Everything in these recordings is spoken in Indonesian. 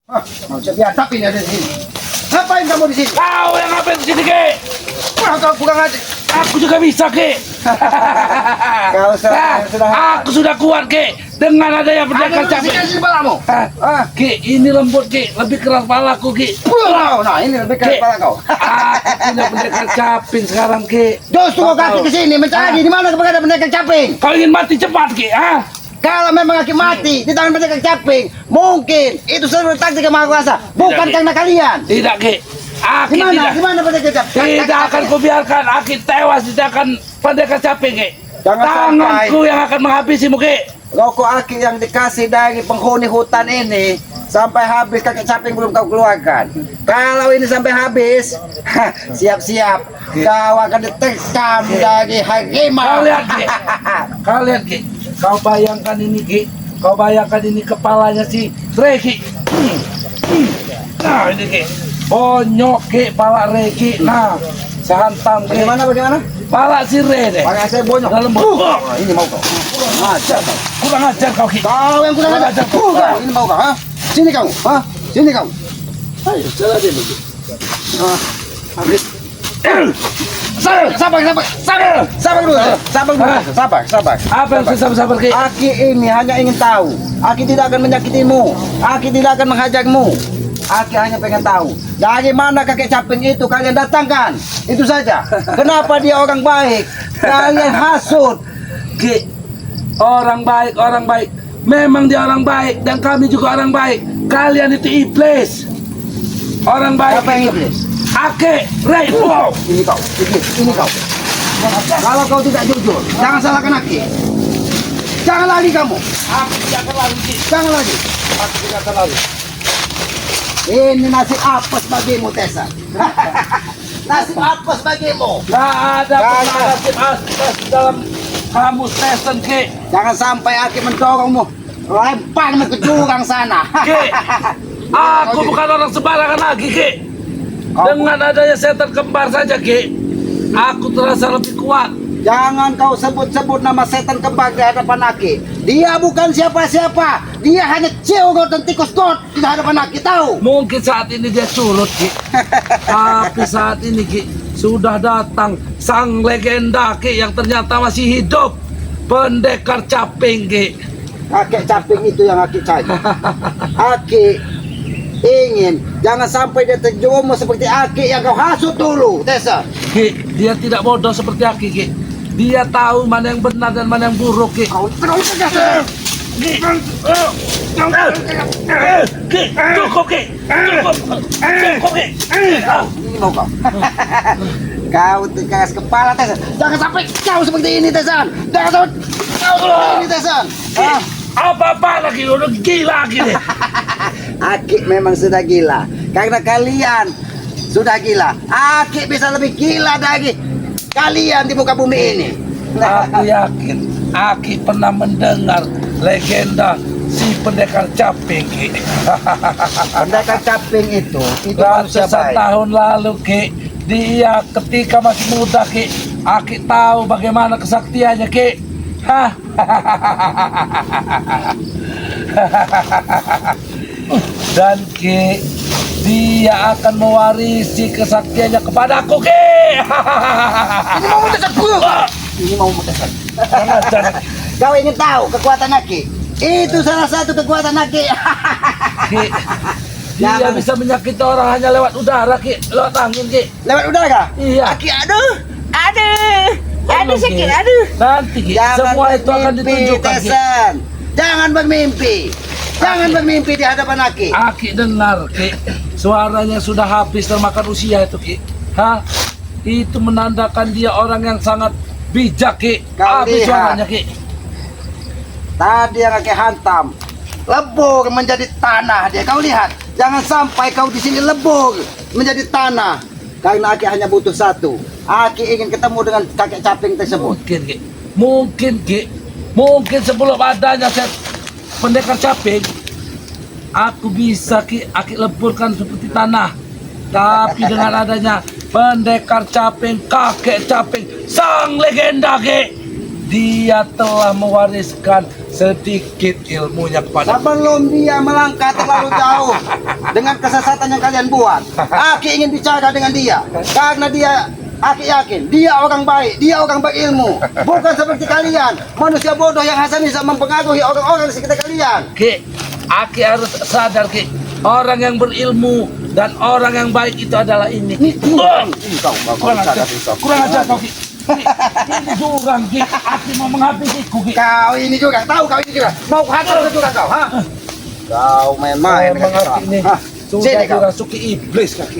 Hah, mau saya biadab ini ada di sini. Ngapain kamu di sini? Kau yang ngapain di sini, Ki? Wah, kau bukan aja. Aku juga bisa, Ki. Kau Aku sudah kuat, Ki. Dengan adanya pendekar capek. Kasih kepalamu. Ki, ini lembut, Ki. Lebih keras palaku, Ki. Nah, ini lebih keras kepala kau. Aku punya pendekar caping sekarang, Ki. Justru kau kaki ke sini mencari di mana kepada pendekar caping. Kau ingin mati cepat, Ki? Kalau memang kaki mati di tangan pendekar caping, mungkin itu seluruh taktik yang maha kuasa, bukan Ki. karena kalian. Tidak, Ki. Aki Di mana pendekar caping? tidak akan kubiarkan Aki tewas di tangan pendekar caping, Ki. Jangan Tanganku yang akan menghabisimu, Ki. Rokok aki yang dikasih dari penghuni hutan ini sampai habis kakek caping belum kau keluarkan. Kalau ini sampai habis, siap-siap kau akan diterkam dari harimau. Kau lihat, Ki. Kau lihat, Ki. Kau bayangkan ini, Ki. Kau bayangkan ini kepalanya si Reki. Nah, ini, Ki. Bonyok, Ki, pala Reki. Nah, saya hantam, Ki. Bagaimana? Pala si Re deh. Pakai saya bonyok. Dalam Ini mau kau. Kurang ajar kau. kurang ajar kau, Ki. Kau yang kurang ajar. Ini mau kau, ha? Sini kamu, ha? Sini kamu. Ayo, jalan dulu, Ki. Habis. Sabar dulu. Sabar. Apa yang susah sabar, Ki? Aki ini hanya ingin tahu. Aki tidak akan menyakitimu. Aki tidak akan menghajarmu. Aki hanya pengen tahu dari mana kakek caping itu kalian datangkan. Itu saja. Kenapa dia orang baik? Kalian hasut. Ki, orang baik. Memang dia orang baik dan kami juga orang baik. Kalian itu iblis. Orang baik. Siapa yang iblis? Ake, Rey, wow. Ini kau. Kalau kau tidak jujur, jangan salahkan Aki. Jangan lari kamu. Aku tidak akan lari, Ki. Jangan lari. Aku tidak akan lari. Ini nasi apes bagimu, Tessa. Nasi apes bagimu. Gak ada Jangan. nasib aspas dalam kamus Tesen, Ki. Jangan sampai Aki mendorongmu. Lemparmu ke jurang sana. Ki, aku bukan orang sembarangan lagi, Ki. Dengan adanya setan kembar saja, Ki, aku terasa lebih kuat. Jangan kau sebut-sebut nama setan kembar di hadapan Aki. Dia bukan siapa-siapa. Dia hanya ciugot dan tikus got di hadapan Aki, tahu? Mungkin saat ini dia culut, Ki. Tapi saat ini, Ki, sudah datang sang legenda, Ki, yang ternyata masih hidup. Pendekar caping, Ki. Kakek caping itu yang Aki cari. Aki ingin jangan sampai dia terjerumus seperti Aki yang kau hasut dulu, Tessa. Ki, dia tidak bodoh seperti Aki, Ki. Dia tahu mana yang benar dan mana yang buruk, Ki. Kau terus tegas. Ki, Ki, cukup, Ki. Cukup, Ki. Ini mau kau. Kau tegas kepala, Tessa. Jangan sampai kau seperti ini, Tessa. Jangan sampai kau seperti ini, Tessa. Ki, apa-apa lagi, udah gila, Ki. Aki memang sudah gila. Karena kalian sudah gila. Aki bisa lebih gila dari kalian di muka bumi ini. Aku yakin Aki pernah mendengar legenda si pendekar caping, Ki. Pendekar caping itu manusia Ratusan baik. tahun lalu, Ki, dia ketika masih muda, Ki, Aki tahu bagaimana kesaktiannya, Ki. Dan, Ki, dia akan mewarisi kesaktiannya kepadaku, Ki. Ini mau mutesan. Ini mau mutesan. Jangan. Kau ingin tahu kekuatan Aki? Itu salah satu kekuatan Aki. Ki, dia Jangan. bisa menyakiti orang hanya lewat udara, Ki, lewat angin, Ki. Lewat udara. Iya. Aki, aduh. Aduh, sakit, Ki. aduh. Nanti, Ki, Jangan semua itu akan bermimpi, ditunjukkan, Ki. Tesan. Jangan bermimpi. Jangan bermimpi di hadapan Aki. Aki dengar, Ki, suaranya sudah habis termakan usia itu, Ki. Itu menandakan dia orang yang sangat bijak, Ki. Kau Habis lihat. suaranya, Ki. Tadi yang Aki hantam lebur menjadi tanah dia. Kau lihat, jangan sampai kau di sini lebur menjadi tanah. Karena Aki hanya butuh satu. Aki ingin ketemu dengan kakek caping tersebut. Mungkin, Ki. Mungkin sebelum adanya pendekar caping, aku bisa, Ki, Aki leburkan seperti tanah. Tapi dengan adanya pendekar caping, kakek caping, sang legenda, Ki, dia telah mewariskan sedikit ilmunya kepada Sebelum dia melangkah terlalu jauh dengan kesesatan yang kalian buat, Aki ingin bicara dengan dia karena Aki yakin dia orang baik, dia orang berilmu, bukan seperti kalian manusia bodoh yang hanya bisa mempengaruhi orang-orang di sekitar kalian. Ki. Aki harus sadar Ki, orang yang berilmu dan orang yang baik itu adalah ini. Kurang ajar kau Ki. Ini curang Ki, Aki mau menghabisiku Ki. Kau ini juga, tahu kau ini juga mau hancur juga kau, ha? Kau main-main dengan kita. ini Hah? sudah Sini kau. dirasuki iblis kaki.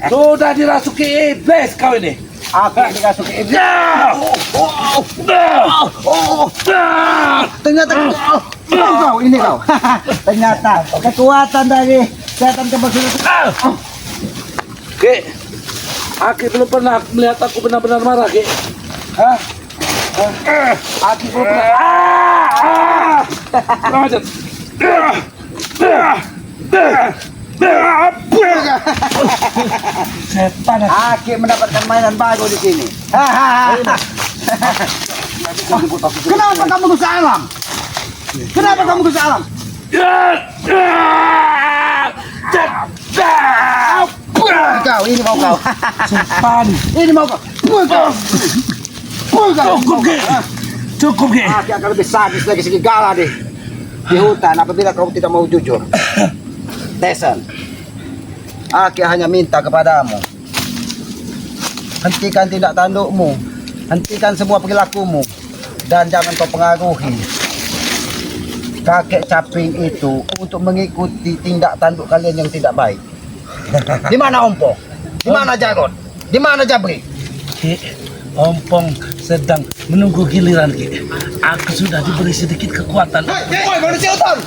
Sudah dirasuki iblis kau ini. Aki dirasuki iblis. Ternyata kau ini kau. Ternyata kekuatan dari setan kebesutan. Ki, Aki belum pernah melihat aku benar-benar marah Ki. Hah? Aki belum pernah. Kurang ajar. Setan. Aki mendapatkan mainan baru di sini. Kenapa kamu ke alam? Kenapa kamu ke alam? Kau ini mau kau. Setan. Ini mau kau. Cukup Ki. Cukup Ki. Aki akan lebih sadis lagi segala deh di hutan apabila kau tidak mau jujur. Tesan, Aki hanya minta kepadamu, hentikan tindak tandukmu, hentikan semua perilakumu, dan jangan kau pengaruhi kakek caping itu untuk mengikuti tindak tanduk kalian yang tidak baik. Di mana Ompo? Di mana Jagot? Di mana Jabri? Ki, Ompong sedang menunggu giliran Ki. Aku sudah diberi sedikit kekuatan. Woi, manusia hutan!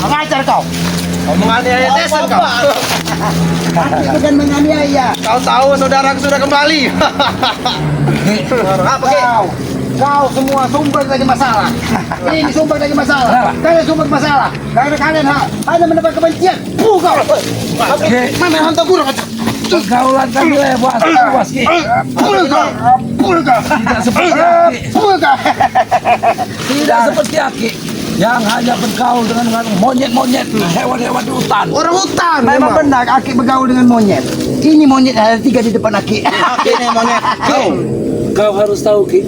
Mengajar kau! Kau menganiaya Tesan kau! Aki bukan menganiaya. Kau tahu saudaraku sudah kembali. Apa kau? Kau semua sumber dari masalah. Ini sumber dari masalah. Kalian sumber masalah. Karena kalian hanya mendapat kebencian. Kau! Mana hantar burung aja? Pergaulan kami lewat luas Ki. Tidak seperti Aki. Tidak seperti Aki yang hanya bergaul dengan monyet-monyet, hewan-hewan di hutan. Orang hutan. Memang benar Aki bergaul dengan monyet. Ini monyet ada 3 di depan Aki. Aki ini monyet. Kau harus tahu Ki,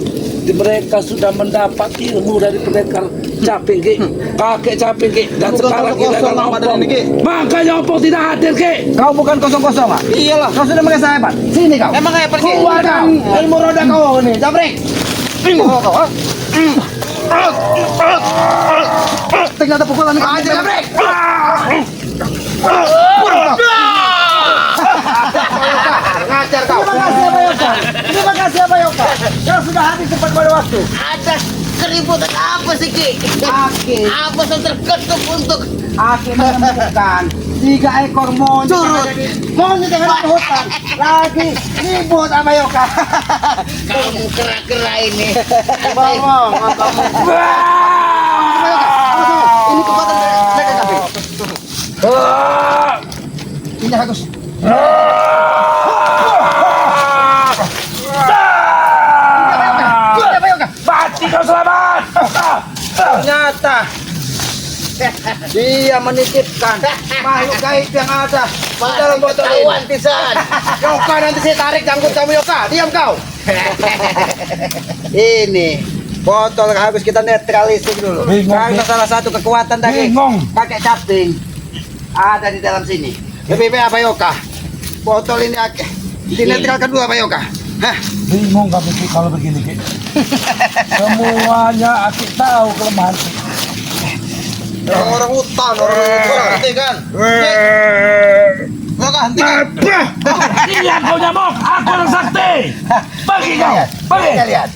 mereka sudah mendapat ilmu dari pendekar caping Ki, kakek caping Ki, dan sekarang kita akan Ompong. Makanya Ompong tidak hadir Ki. Kau bukan kosong-kosong ah? Iyalah. Kau sudah merasa hebat. Sini kau. Emang hebat Ki. Keluarkan ilmu roda kau nih. Jabrik. Kau ah. Ternyata pukulan kau aja Jabrik. Ngajar kau. Terima kasih Pak Yoka. Terima kasih Pak Yoka. Kau sudah habis tepat pada waktu. Ada keributan apa sih Ki? Aki. Apa yang terketuk untuk Aki menemukan 3 ekor monyet. Monyet yang ada di hutan. Lagi ribut sama Yoka. kamu kera-kera ini? Ngomong. Ini kekuatan mereka tapi. Ini harus. Mati kau selamat. Ternyata dia menitipkan makhluk gaib yang ada di dalam botol Ketahuan ini. pisan. Yoka nanti saya tarik jangkut kamu Yoka. Diam kau. Ini botol harus kita netralisir dulu. Bingung, Karena Ki. salah satu kekuatan dari Bingung. kakek caping ada di dalam sini. Lebih baik apa Yoka? Botol ini dinetralkan dulu apa Yoka? Hah? Bingung kami Ki kalau begini Ki. Semuanya Aki tahu kelemahan Ki. Orang hutan, orang hentikan. Yoka hentikan. Iya kau nyamuk, aku orang sakti. Pergi kau, pergi. Kita lihat.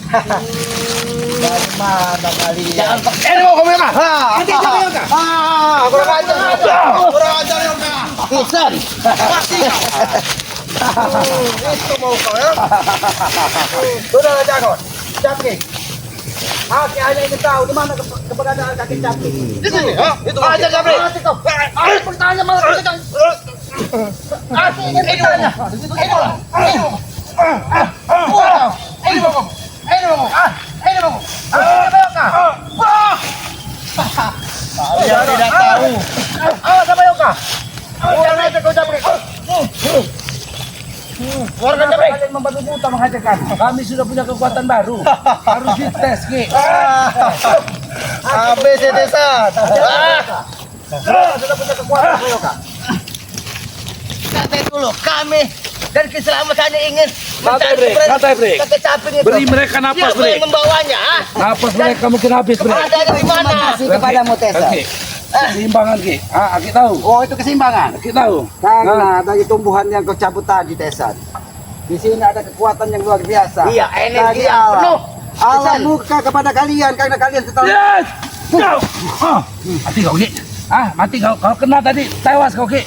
Dari mana kalian? Jangan Ini mau kamu Yoka. Henti Yoka. Kurang ajar. Kurang ajar Yoka. pisan. Itu mau kau ya? Sudah lah Jagot. Caping. Aki hanya ingin tahu di mana keberadaan kaki caping. Di sini. Itu ajar Caping. Aki bertanya malah kita. Aki ingin bertanya. Ini mau. Ini mau. Ini mau. Ini mau. Ini mau. Keluarkan Jabrik. Kalian membantu buta menghajar kami. Kami sudah punya kekuatan baru. Harus dites, Ki. Habis ya Desan. Sudah punya kekuatan, Bayoka. Santai dulu, kami dan keselamatannya ingin Santai, Bre. Santai, Bre. kakek caping itu. Beri mereka napas, Siapa Bre. yang membawanya? Ah? Napas mereka mungkin habis, Bre. Ada di mana? Kasih kepadamu Tesa. Oke. Keseimbangan, Ki. Aki tahu. Oh itu keseimbangan. Aki tahu. Karena dari tumbuhan yang kau cabut tadi Tesan. Di sini ada kekuatan yang luar biasa. Iya, energi Dari yang Allah. penuh. Allah Tesan. buka kepada kalian karena kalian setelah Yes! Go! Mati kau, Ki. Mati kau. Kau kena tadi. Tewas kau, Ki.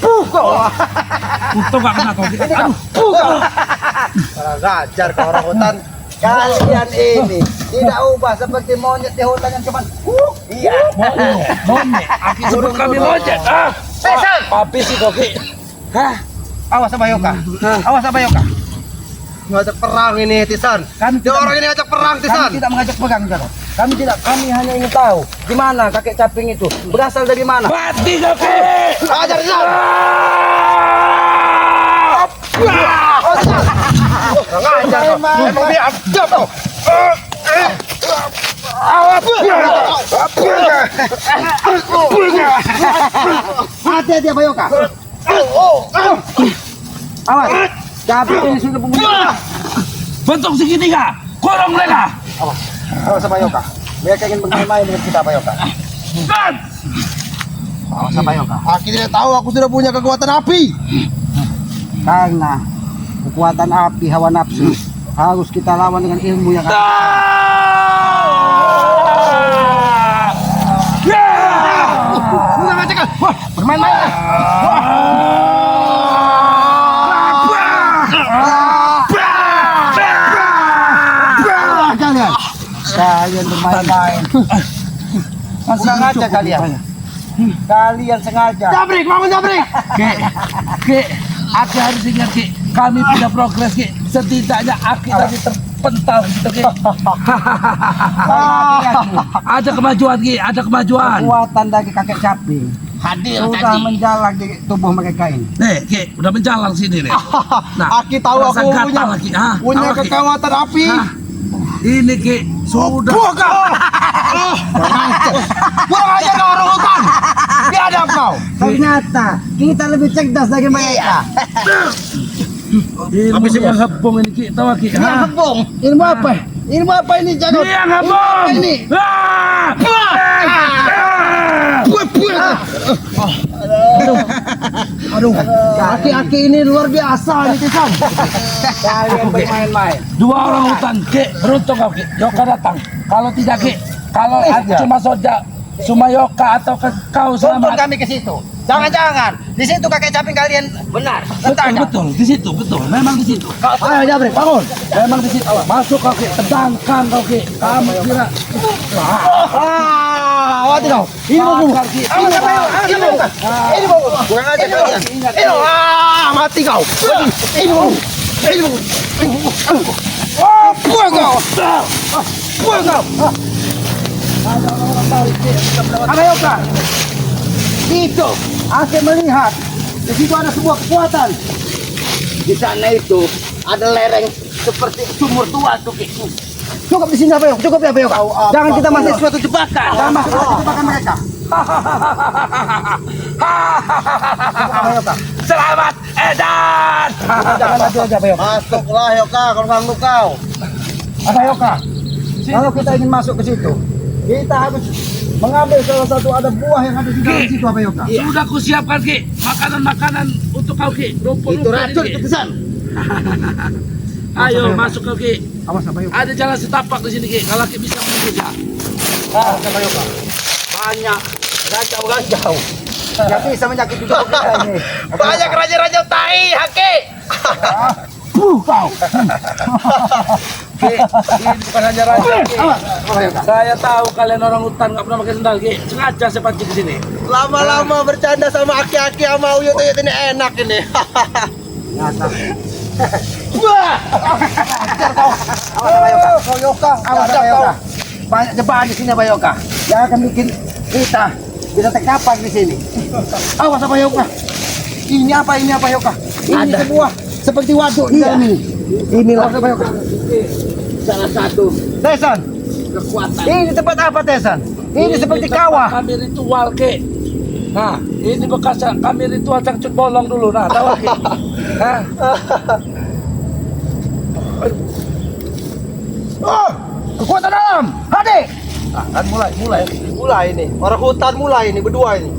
Untung gak kena kau, Ki. Aduh. Rajar ke orang hutan. Kalian ini tidak ubah seperti monyet di hutan yang cuman iya. Monyet. Aki sebut kami monyet. Tesan. Habis sih kau, Ki. Awas sama Yoka. Awas sama Yoka. Ngajak perang ini Tisan. Kami Dia orang ini ngajak perang Tisan. Kami tidak mengajak perang Tisan. Kami tidak, kami hanya ingin tahu di mana kakek caping itu berasal dari mana. Mati kau, Ki. Ajar Tisan. Ngajar kau. Emang dia abjad kau. Hati-hati apa Yoka. Awas. Caping ini sudah membunuh. Bentuk segitiga. Kurung mereka. Awas sama Yoka. Mereka ingin bermain-main dengan kita, Pak Yoka. Awas sama Yoka. Aku tidak tahu, aku sudah punya kekuatan api. Karena kekuatan api hawa nafsu harus kita lawan dengan ilmu yang ada. Enggak ngajak. Wah, bermain-main. Kalian bermain-main. Bukan ngajak kalian. Kalian sengaja. Jabrik, bangun Jabrik. Ki, Aki harus ingat, Ki. Kami punya progres, Ki. Setidaknya Aki tadi terpental gitu, Ki. Ada kemajuan, Ki. Ada kemajuan. Kekuatan dari kakek caping Hadir sudah tadi. menjalar di tubuh mereka ini. Nih, Ki. Udah menjalan sini, nih. Aki tahu rasa aku gatal, punya Ki. punya Tahu, Ki? kekuatan api. Ini, Ki. Sudah. Kurang aja kau orang hutan. Biadab kau. Ternyata kita lebih cerdas dari mereka. Ilmu yang hebong ini, Ki. Tahu, Ki? Yang kebong. Ilmu apa? Ilmu apa ini Jago? Dia yang hebong. Ini. Aduh, aki-aki ini luar biasa nih Tisan. Kalian bermain-main. Dua orang hutan, Ki. Beruntung kau, Ki. Yoka datang. Kalau tidak, Ki. Kalau cuma Soja, cuma Yoka atau kau Tuntun selamat. kami ke situ. Jangan-jangan di situ kakek caping kalian Benar. Betul, di situ, betul. Memang di situ. Ayo Jabrik, bangun. Memang di situ. Masuk kau, Ki. Tendangkan kau, Ki. Kamu kira. Hati kau. Ini mau Bakar, Ki. Ini mau. Kurang aja kalian. Ini mati kau. Ini mau. Ini mau. Buang kau. Buang kau. Ada Yoka. Itu, aku melihat di situ ada sebuah kekuatan. Di sana itu ada lereng seperti sumur tua tuh, Ki. Cukup di sini apa Yoka? Cukup ya apa Yoka? Jangan kita masuk Suatu jebakan. Jangan masuk ke jebakan mereka. Selamat Edan. Jangan maju aja apa Yoka. Masuklah Yoka, kau ganggu kau. Apa Yoka? Kalau kita ingin masuk ke situ, kita harus mengambil salah satu ada buah yang ada di dalam situ apa Yoka? Sudah kusiapkan, Ki. Makanan-makanan untuk kau, Ki. Itu racun itu, San. Ayo masuk kau, Ki. Awas apa Yoka? Ada jalan setapak di sini, Ki. Kalau Ki bisa menembus ya. Apa Yoka? Banyak rajau-rajau. Nggak bisa menyakiti tubuh kita ini. Banyak raja-raja tai, Haki. Kau. Ki, ini bukan hanya raja, Ki. Awas. Apa Yoka? Saya tahu kalian orang hutan nggak pernah pakai sendal, Ki. Sengaja saya pancing ke sini. Lama-lama bercanda sama aki-aki sama uyut-uyut ini enak ini. Nyata. Wah. Awas apa Yoka? Kau Yoka, Awas apa Yoka? Banyak jebakan di sini apa Yoka? Yang akan bikin kita bisa terkapar di sini. Awas apa Yoka? Ini apa Yoka? Ini Ada. sebuah seperti waduk di dalam ini. Inilah Salah satu Tesan. kekuatan. Ini tempat apa Tesan? Ini seperti tempat kawah. kami ritual ke. Nah, ini bekas kami ritual cangcut bolong dulu. Nah, tahu ke? Nah, Oh, kekuatan alam. Hadir. nah, kan mulai. Mulai nih. Orang hutan mulai nih berdua ini.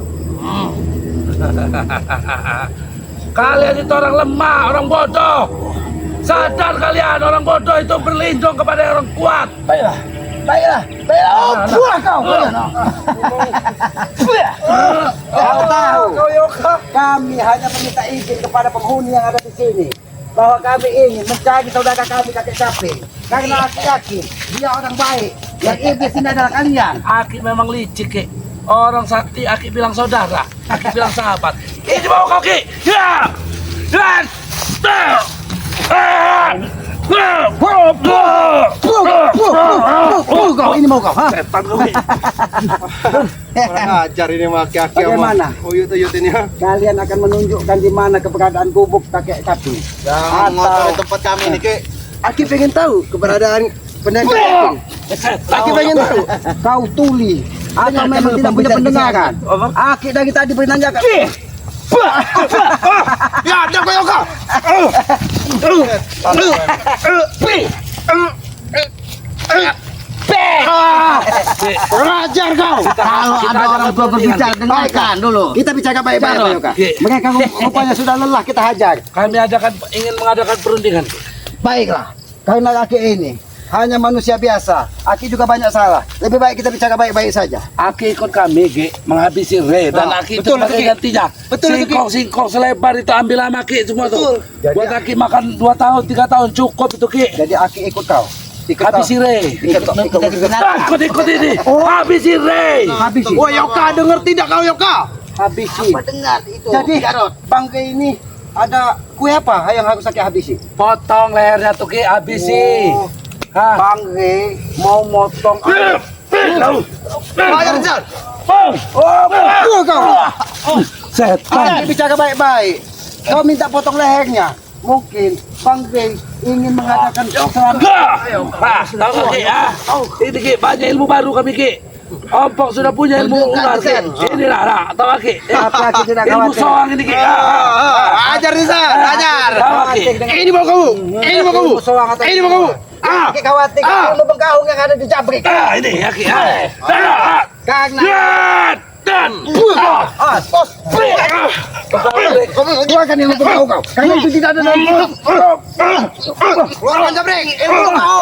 Kalian itu orang lemah, orang bodoh. Sadar kalian, orang bodoh itu berlindung kepada orang kuat. Baiklah. Oh, buah kau. Kau tahu. Kau Yoka. Kami hanya meminta izin kepada penghuni yang ada di sini bahwa kami ingin mencari saudara kami kakek Caping. Karena aku yakin dia orang baik. Yang iblis ini adalah kalian. Aki memang licik, Ki. Orang sakti, Aki bilang saudara, Aki bilang sahabat. Ini mau kau, Ki. Ya. Dan. Kau ini mau kau, ha? Setan kau, Ki. Orang ajar ini sama aki-aki Bagaimana? sama uyut-uyut ini ha. Kalian akan menunjukkan di mana keberadaan gubuk kakek Caping. Jangan ngotori tempat kami nih, Ki. Aki pengen tahu keberadaan pendengar Caping. Aki pengen tahu. Kau tuli. Atau memang tidak punya pendengaran. Aki dari tadi menanyakan. Ya, ada kau Yoka. Rajar kau. Kalau ada orang tua berbicara dengarkan dulu. Kita bicara baik-baik, Pak Yoka. Oke. Mereka rupanya sudah lelah, kita hajar. Kami ingin mengadakan perundingan. Baiklah. Karena Aki ini hanya manusia biasa. Aki juga banyak salah. Lebih baik kita bicara baik-baik saja. Aki ikut kami, Ki, menghabisi Re dan Aki itu betul, sebagai Ki. gantinya. Betul, Ki. Singkong selebar itu ambil sama Ki semua tuh. Jadi- Buat Aki makan 2 tahun, 3 tahun cukup itu, Ki. Jadi Aki ikut kau. Habisi Re. Ikut ini. Habisi Re. Habisi. Wah, Yoka dengar tidak kau Yoka? Habisi. Apa dengar itu? Jadi bangke ini ada kue apa yang harus Aki habisi? Potong lehernya tuh, Ki, habisi. Oh. Hah? Bangke mau motong. Ajar, Rizal. Oh, kau. Setan. Aki bicara baik-baik. Kau minta potong lehernya. Mungkin Bangke ingin mengadakan serangan. Nah, tahu nggak, Ki? Ini, Ki, banyak ilmu baru kami, Ki. Ompong sudah punya ilmu ular, Ki. Inilah, nah, tahu nggak, Ki? Tapi Aki tidak Ilmu khawatir. soang ini, Ki. Ajar Rizal, ajar. Tahu nggak, Ki? Ini mau kamu. Ini mau kamu. Soang atau Ini mau kamu. Aki khawatir ilmu bengkahung yang ada di Jabrik. Ini ya, Ki. Karena Dan. bos, keluarkan ilmu bengkahung kau. Karena itu tidak ada dalam Keluarkan Jabrik. Ilmu kau.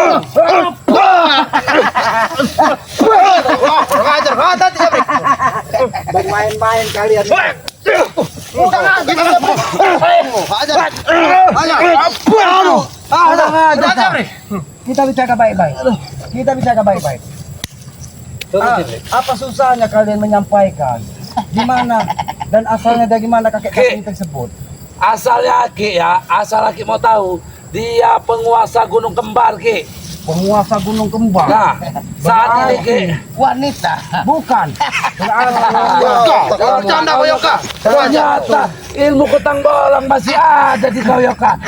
Kurang ajar. Hati Jabrik. bermain-main kalian. Udah ajar. Ajar. Ajar. Aduh, Jabrik. Kita bicara baik-baik. Kita bicara baik-baik. Apa susahnya kalian menyampaikan di mana dan asalnya dari mana kakek Caping tersebut? Asalnya, Ki, ya. Asal Ki mau tahu, dia penguasa Gunung Kembar, Ki. Penguasa Gunung Kembar. Nah, saat ini, Ki. Wanita. Bukan. Jangan bercanda kau Yoka. Ternyata ilmu kutang bolong masih ada di kau, Yoka.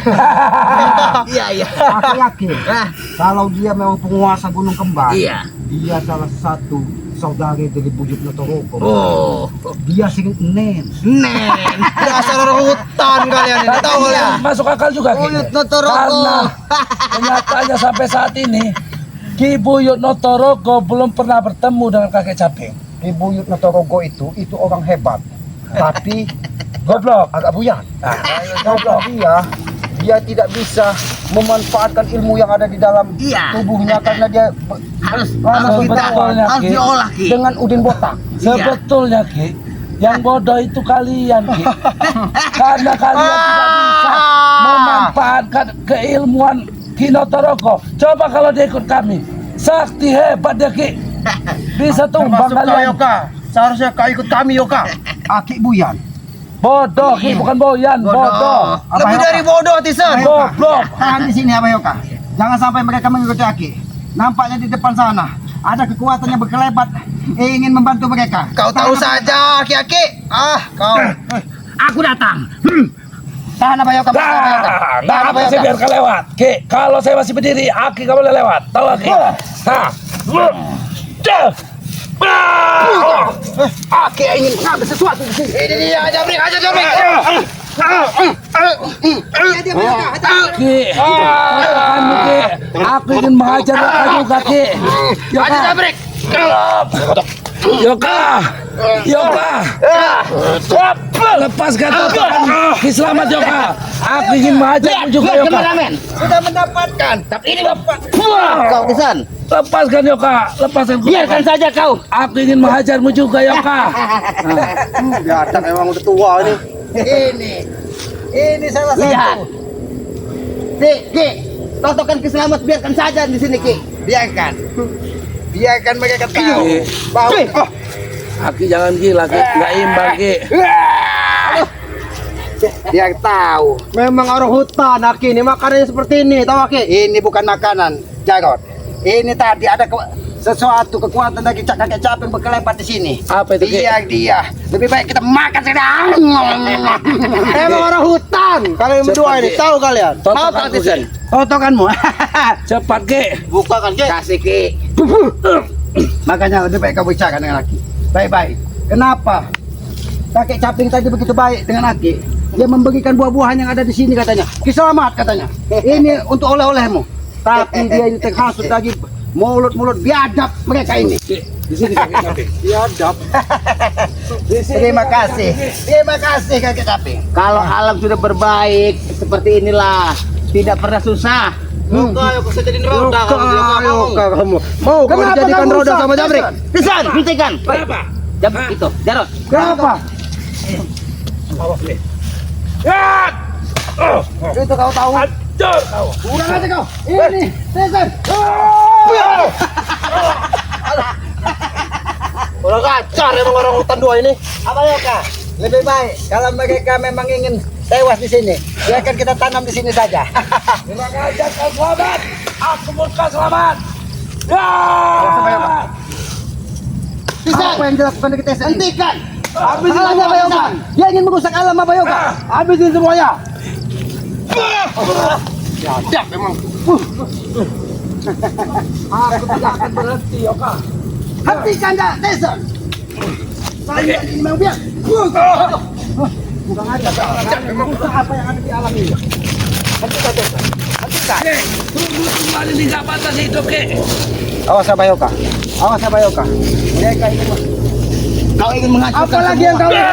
Iya. Aku yakin kalau dia memang penguasa Gunung Kembar, Iya. dia salah satu saudara dari Buyut Notoroko. Oh. Dia sering nen. Nen. Dasar orang hutan kalian ini. Tahu kalian. Masuk akal juga, Ki. Buyut Notoroko. Karena kenyataannya sampai saat ini Ki Buyut Notoroko belum pernah bertemu dengan kakek Caping. Di Buyut Notoroko itu orang hebat, tapi Goblok. agak buyat. Goblok dia tidak bisa memanfaatkan ilmu yang ada di dalam Iya. tubuhnya karena dia Harus Sebetulnya, harus Ki. diolah, Ki. dengan udin botak. Sebetulnya, Ki, yang bodoh itu kalian, Ki. Karena kalian tidak bisa memanfaatkan keilmuan Ki Notoroko. Coba kalau dia ikut kami, sakti hebat dia, Ki. Bisa tumbang Termasuk kau kalian. Yoka. Seharusnya kau ikut kami Yoka. Aki Buyan. Bodoh, Ki, bukan boyan, bodoh. Lebih dari bodoh Tisan. Goblok. Tahan di sini Abah Yoka. Jangan sampai mereka mengikuti Aki. Nampaknya di depan sana ada kekuatan yang berkelebat ingin membantu mereka. Kau tahu saja aki-aki. Kau. Aku datang. Tahan apa Yoka? Nggak apa saya biarkan lewat. Ki, kalau saya masih berdiri, Aki nggak boleh lewat. Tahu Aki? Nah, Aki ingin ngambil sesuatu di sini. Ini dia, Jabrik. Ki, aku ingin menghajar Yoka juga, Ki. Yoka, lepaskan totokan Ki, selamat Yoka. Aku ingin menghajarmu juga Yoka. Sudah mendapatkan, tapi ini Bapak. Kau Kisan, Lepaskan Yoka, lepaskan. biarkan saja kau. Aku ingin menghajarmu juga Yoka. Biadab memang udah tua ini. Ini salah Lihat. satu. Ki, totokan Ki Selamat biarkan saja di sini Ki. Biarkan mereka tahu bahwa Aki jangan gila, Ki. Nggak imbang, Ki. dia tahu. Memang orang hutan Aki ini makanannya seperti ini, tahu Aki? Ini bukan makanan, Jarot. Ini tadi ada sesuatu kekuatan dari kakek caping berkelepat di sini. Apa itu, Ki? Dia. Lebih baik kita makan sekarang. Memang orang hutan. Kalian berdua ini Ki. tahu kalian? Totokanku, Ki. Totokanmu. Cepat, Ki. Bukakan Ki. Kasih Ki. Makanya lebih baik kau bicara dengan Aki. Baik-baik. Kenapa? Kakek caping tadi begitu baik dengan Aki. Dia membagikan buah-buahan yang ada di sini katanya. Ki Selamat katanya. Ini untuk oleh-olehmu. Tapi dia ini terhasut lagi mulut-mulut biadab mereka ini. Ki, di sini Kakek Caping. Biadab. Terima kasih kakek caping. Kalau alam sudah berbaik seperti inilah, tidak pernah susah. Yoka saya jadi roda Yoka kamu. Mau kau Kenapa dijadikan kamu roda usah, sama Jabrik? Kisan, hentikan. Kenapa? Jabrik itu, Jarot. Kenapa? Awas, Ki. Ya! Itu kau tahu. Hancur kau. Kurang aja kau. Ini, Cesar. Orang kacau emang orang hutan dua ini. Apa Yoka? Lebih baik kalau mereka memang ingin tewas di sini, biarkan kita tanam di sini saja. Kurang ajar kau Selamat. Aku murka Selamat. Ya! Apa yang dilakukan dari Cesar? Hentikan. Habisin aja Pak Yoka. Dia ingin merusak alam apa Yoka? Habisin semuanya. Biadab memang. Aku tidak akan berhenti, Yoka. Hentikan dah, Cesar. Saya ingin membiak. Bukan aja. Merusak apa yang ada di alam ini. Hentikan Cesar. Hentikan. Ki, tunggu kembali di nggak batas hidup, Ki. Awas Pak Yoka. Awas Pak Yoka. Mereka ingin Kau ingin menghancurkan apalagi yang kau lakukan?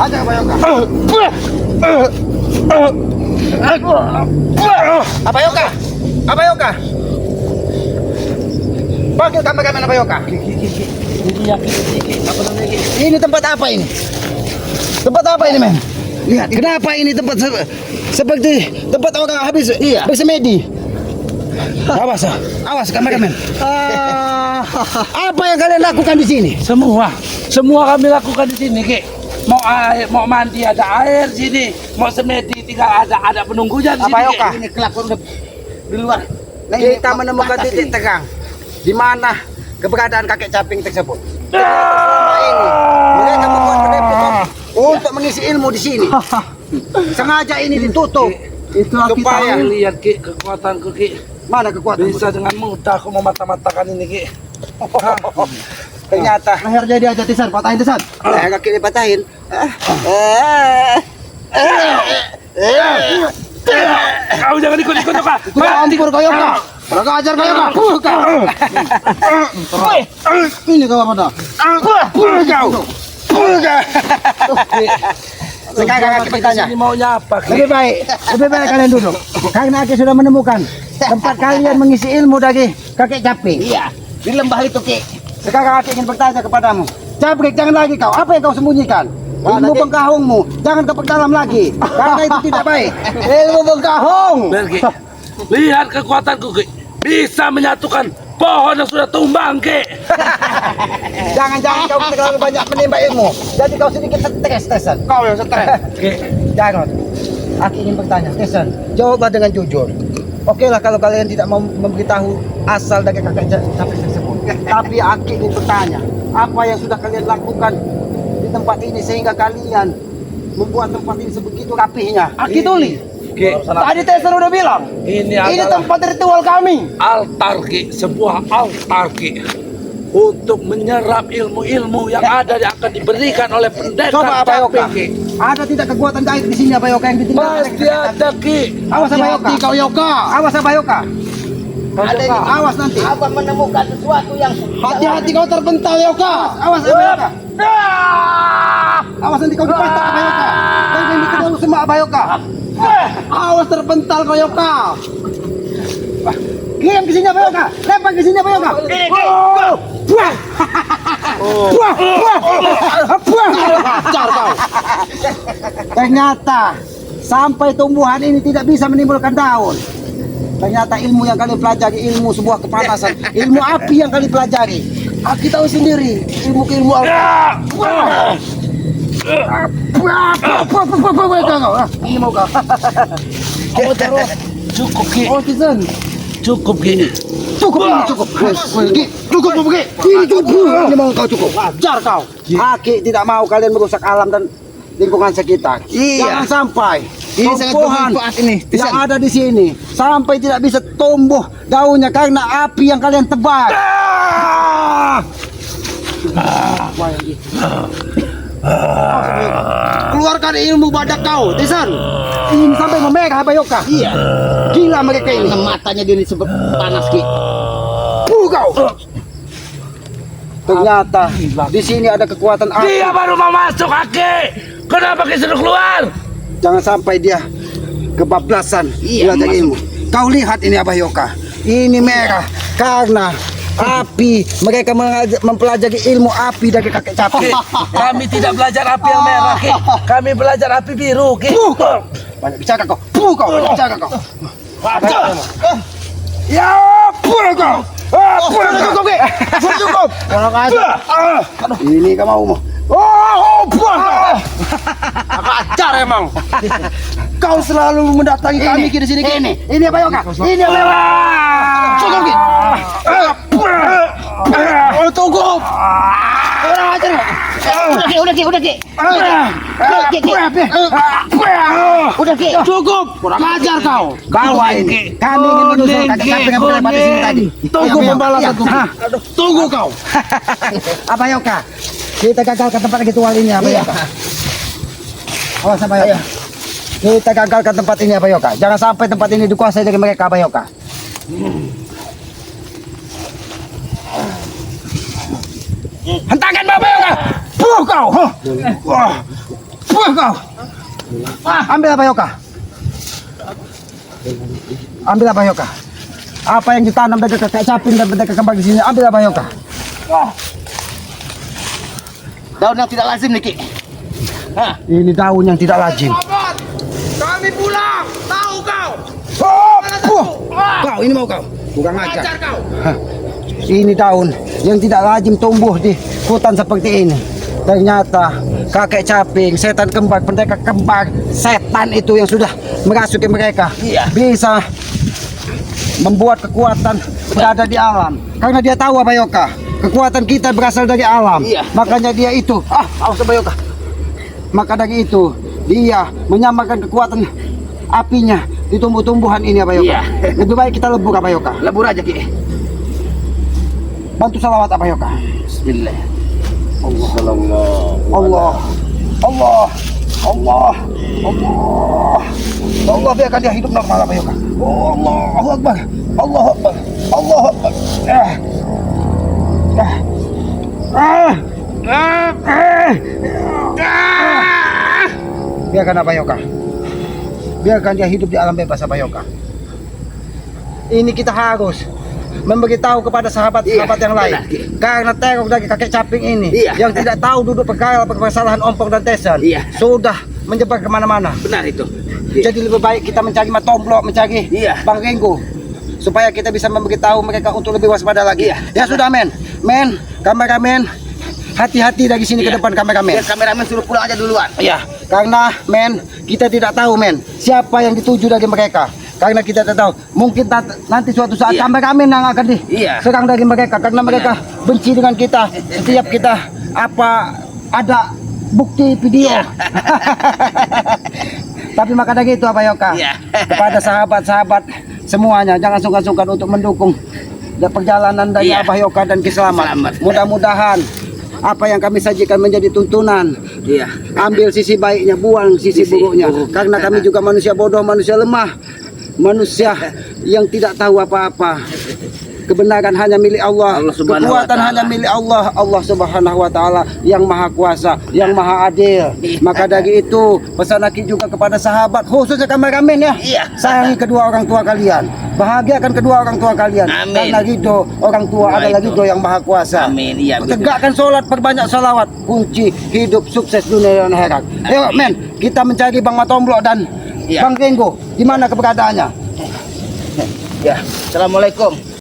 Ada Pak Yoka. Apa Yoka? Apa Yoka? Panggil kameramen apa Yoka? Ini yang Ki. Apa namanya, Ki? Ini tempat apa ini? Tempat apa ini men? Lihat, kenapa ini tempat seperti tempat orang habis bersemedi? Awas kameramen. Apa yang kalian lakukan di sini? Semua kami lakukan di sini, Ki. Mau air, mau mandi ada air sini, mau semedi tinggal ada penunggunya di sini. Apa Yoka? Ini kelakuan udah di luar. Nah, Kita ini menemukan batas titik ini. terang di mana keberadaan kakek caping tersebut. Selama ini mereka membuat padepokan untuk mengisi ilmu di sini. Sengaja ini ditutup. Itu Supaya- kita lihat, Ki, kekuatanku, Ki. Mana kekuatan? Bisa dengan mudah aku memata-matakan ini, Ki. Ternyata Leher jadi aja Tisan, patahin Tisan. kaki dipatahin. Kau jangan ikut-ikut, Yoka. Ampur kau Yoka. Orang ajar kau Yoka. Ini kau apa dah? Sekarang kaki bertanya. Ini maunya apa, Ki? Lebih baik kalian duduk. Karena aku sudah menemukan tempat kalian mengisi ilmu dari kakek caping. Iya, di lembah itu Ki. Sekarang aku ingin bertanya kepadamu. Jabrik, jangan lagi kau. Apa yang kau sembunyikan? Ilmu pengkahungmu, jangan kau perdalam lagi. Karena itu tidak baik. Ilmu pengkahung. Benar, Ki. Lihat kekuatanku, Ki. Bisa menyatukan pohon yang sudah tumbang, Ki. Jangan-jangan kau terlalu banyak menimba ilmu. Jadi kau sedikit stres, Tesan. Kau yang stres. Ki. Jangan. Aku ingin bertanya, Tesan. Jawablah dengan jujur. Oke lah kalau kalian tidak mau memberitahu asal dari kakek caping tersebut. Tapi aku ingin bertanya. apa yang sudah kalian lakukan di tempat ini sehingga kalian membuat tempat ini sebegitu rapihnya. Aki Tuli. Ki, Tadi Tester udah bilang. ini Ini adalah tempat ritual kami. altar Ki, sebuah altar Ki, untuk menyerap ilmu-ilmu yang ada yang akan diberikan oleh pendekar Coba Abayoka, Caping, Ki. ada tidak kekuatan gaib di sini Abayoka yang ditinggalkan? Pasti ada Ki. Awas Abayoka. Hati-hati kau Yoka. Awas Abayoka. Ada yang Awas nanti. Abang menemukan sesuatu yang Hati-hati kau terpental Yoka. Awas Abayoka. Awas nanti kau dipatak Abayoka. Kau yang diketahui semua Abayoka. Awas terpental kau Yoka. Kirim ke sini Abayoka. Lempar ke sini Abayoka. Buah. Buah. Buah. Ajar kau. Ternyata sampai tumbuhan ini tidak bisa menimbulkan daun. Ternyata ilmu yang kalian pelajari ilmu sebuah kepanasan, ilmu api yang kalian pelajari. Aku tahu sendiri ilmu ini mau kau. Kamu terus. Cukup Ki. Oh, Tizen. Cukup Ki. Cukup ini cukup. Cukup mau pergi. Ini cukup. Ini mau kau cukup. Ajar kau. Aki tidak mau kalian merusak alam dan lingkungan sekitar. Iya. Jangan sampai Ini sangat tumbuhan bermanfaat ini. yang ada di sini sampai tidak bisa tumbuh daunnya karena api yang kalian tebar. Keluarkan ilmu badak kau, Tisan. Ini sampai memerah Abayoka. Iya. Gila mereka ini. Karena matanya dia sebab panas Ki. Kau. Ternyata di sini ada kekuatan api. Dia baru mau masuk Aki. Kenapa Ki suruh keluar? Jangan sampai dia kebablasan Iya, belajar ilmu. Kau lihat ini Abayoka. Ini merah karena api. Mereka mempelajari ilmu api dari kakek Ki, capek. kami tidak belajar api yang merah Ki. Kami belajar api biru Ki. Banyak bicara kau. Kau banyak bicara kau. Ya, kau. Cukup. Orang aja. Ini kau mau. Ajar emang. Kau selalu mendatangi kami di sini Ki. Ini Abayoka. Ini Abayoka. Cukup Ki. Tunggu. Orang aja. Udah Ki. Udah Ki. Cukup. Kurang ajar kau. Bawa ini. Kami ingin menyusul kakek capek yang berlepas di sini tadi. Tunggu Iya, pembalasanku. iya. Tunggu kau. Abayoka, kita gagal ke tempat ritual ini Abayoka. Awas Abayoka. Kita gagal ke tempat ini Abayoka. Jangan sampai tempat ini dikuasai dari mereka Abayoka. Hentakan Abayoka. Puh kau. Puh kau. Ambil Abayoka. Ambil Abayoka. Apa yang ditanam dari kakek caping dan pendekar kembang di sini, ambil Abayoka. Daun yang tidak lazim nih Ki. Ini daun yang tidak lazim. Kami pulang. Tahu kau. Kau ini mau kau? Kurang Ajar ajar. kau. Ini daun yang tidak lazim tumbuh di hutan seperti ini. Ternyata kakek caping, setan kembar, pendekar kembar, setan itu yang sudah merasuki mereka bisa membuat kekuatan berada di alam. Karena dia tahu Abayoka, kekuatan kita berasal dari alam. Makanya dia itu, awas Abayoka. Maka dari itu dia menyamarkan kekuatan apinya di tumbuh-tumbuhan ini Abayoka. Lebih baik kita lebur Abayoka. Lebur aja Ki. Bantu salawat Abayoka. Bismillah. Allah, Allah, Allah, Allah, Allah, biarkan dia hidup normal Abayoka. Allahu Akbar, Allahu Akbar, Allahu Akbar. Biarkan Abayoka. Biarkan dia hidup di alam bebas Abayoka. Ini kita harus memberitahu kepada sahabat-sahabat yang lain. Karena teror dari kakek caping ini yang tidak tahu duduk perkara permasalahan Ompong dan Tesan sudah menyebar kemana-mana. Benar itu. Jadi lebih baik kita mencari Matomblok, mencari Bang Renggo, supaya kita bisa memberitahu mereka untuk lebih waspada lagi. Ya sudah men, kameramen, hati-hati dari sini ke depan kameramen. Biar kameramen suruh pulang aja duluan. Iya, karena men kita tidak tahu men siapa yang dituju dari mereka. Karena kita tak tahu, mungkin nanti suatu saat Iya. kameramen yang akan Iya. diserang dari mereka karena mereka benci dengan kita. Setiap kita ada bukti video. Iya. Tapi maka dari itu Abah Yoka, Iya. kepada sahabat-sahabat semuanya jangan sungkan-sungkan untuk mendukung perjalanan dari Iya. Abah Yoka dan Kiselamat. Selamat. Mudah-mudahan apa yang kami sajikan menjadi tuntunan. Iya. Ambil sisi baiknya, buang sisi buruknya. buruk. Karena kami juga manusia bodoh, manusia lemah, manusia yang tidak tahu apa-apa. Kebenaran hanya milik Allah, Allah Subhanahu wa kekuatan Ta'ala. hanya milik Allah, Allah Subhanahu wa Ta'ala yang maha kuasa, yang maha adil. Maka dari itu pesan Aki juga kepada sahabat, khususnya kameramen ya, Iya. sayangi kedua orang tua kalian, bahagiakan kedua orang tua kalian. Amin. Karena ridho orang tua Wah, adalah itu. ridho yang maha kuasa. Amin. Iya, betul. Tegakkan sholat, perbanyak salawat, kunci hidup sukses dunia dan akhirat. Ayo men, kita mencari Bang Matomblok dan Iya. Bang Renggo. Di mana keberadaannya? Ya. Assalamualaikum.